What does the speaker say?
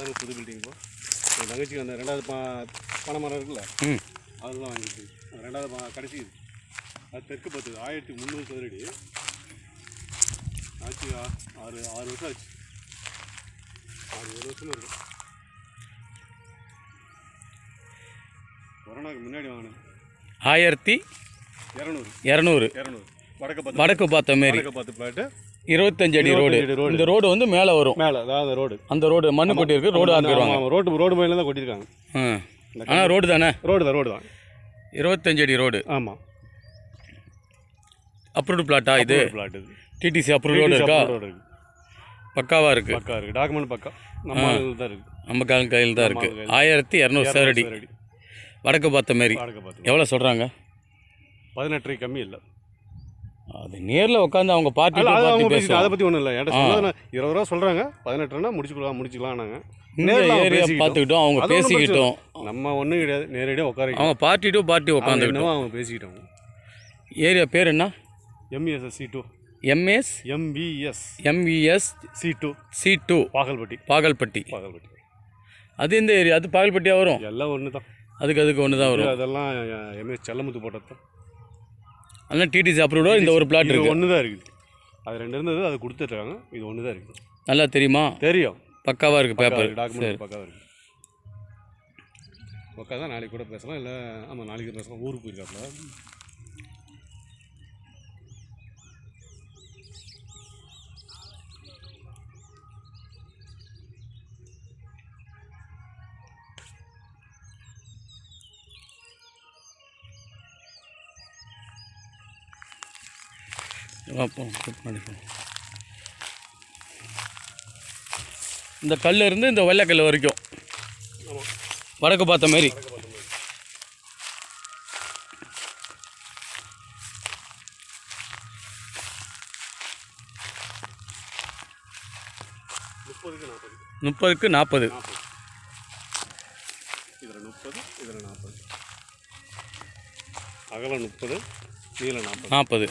அதெல்லாம் புது பில்டிங் இப்போ என் தங்கச்சிக்கு அந்த ரெண்டாவது பனை மரம் இருக்குல்ல அதெல்லாம் வாங்கிட்டு ரெண்டாவது கடைசி இது அது தெற்கு பார்த்து 1300 சதுரடி ஆச்சு. 6 வருஷம் ஆச்சு. 6 வருஷம் இருக்கும். கொரோனாவுக்கு முன்னாடி வாங்கினது 1200 வடக்கு பார்த்த மாரி பிளாட்டு 25 அடி ரோடு. இந்த ரோடு வந்து மேலே வரும். மேலே அதாவது ரோடு அந்த ரோடு மண்ணு கொட்டி இருக்கு. ரோடு ஆக்கிடுவாங்க. ரோடு மேலே தான் கொட்டியிருக்காங்க. ஆனால் ரோடு தானே? ரோடு தான் 25 அடி ரோடு. ஆமாம். அப்ரூவ்டு பிளாட்டா இது? பிளாட் இது டிடிசி அப்ரூவ் ரோடு இருக்கா? பக்காவாக இருக்குது. பக்கா இருக்குது. டாக்குமெண்ட் பக்கா நம்ம தான் இருக்குது. நம்ம கையில் தான் இருக்குது. 1200 சதுரடி வடக்கு பார்த்த மாரி. எவ்வளோ சொல்கிறாங்க? 18 கம்மி இல்லை. அது நேரில் உட்காந்து அவங்க பார்ட்டி அதை பற்றி ஒன்றும் இல்லை. என்கிட்ட சொன்னது 20 ரூபா சொல்கிறாங்க. 18 முடிச்சுக்கலாம் நாங்கள் ஏரியா பார்த்துக்கிட்டோம். அவங்க பேசிக்கிட்டோம். நம்ம ஒன்றும் கிடையாது. நேரடியாக உட்கார அவங்க பார்ட்டி டு பார்ட்டி உட்காந்துக்கிட்டோம். அவங்க பேசிக்கிட்டோம். ஏரியா பேர் என்ன? MVS C2. MVS C2 Bagalpatti. அது எந்த ஏரியா? அது பாகல்பட்டியாக வரும். எல்லாம் ஒன்று தான். அதுக்கு ஒன்று தான் வரும். அதெல்லாம் MS செல்லமுத்து போட்டது தான். அதெல்லாம் டிடிசி அப்ரூவ்டோ இந்த ஒரு பிளாட் இருக்குது. ஒன்று தான் இருக்குது. அது 2 இருந்தது. அது கொடுத்துட்ருக்காங்க. இது ஒன்று தான் இருக்குது. நல்லா தெரியுமா? தெரியும். பக்காவாக இருக்குது. பேப்பர் டாக்குமெண்ட் பக்காவாக இருக்குது. பக்கா தான். நாளைக்கு கூட பேசலாம். இல்லை ஆமாம் நாளைக்கு பேசலாம். ஊருக்கு போயிருக்காப்புல. இந்த கல் இருந்து இந்த வெள்ளைக்கல் வரைக்கும் வடக்கு பார்த்த மாரி. முப்பதுக்கு 40. இதில் 30, இதில் 40. அகலம் 30, நீளம் 40.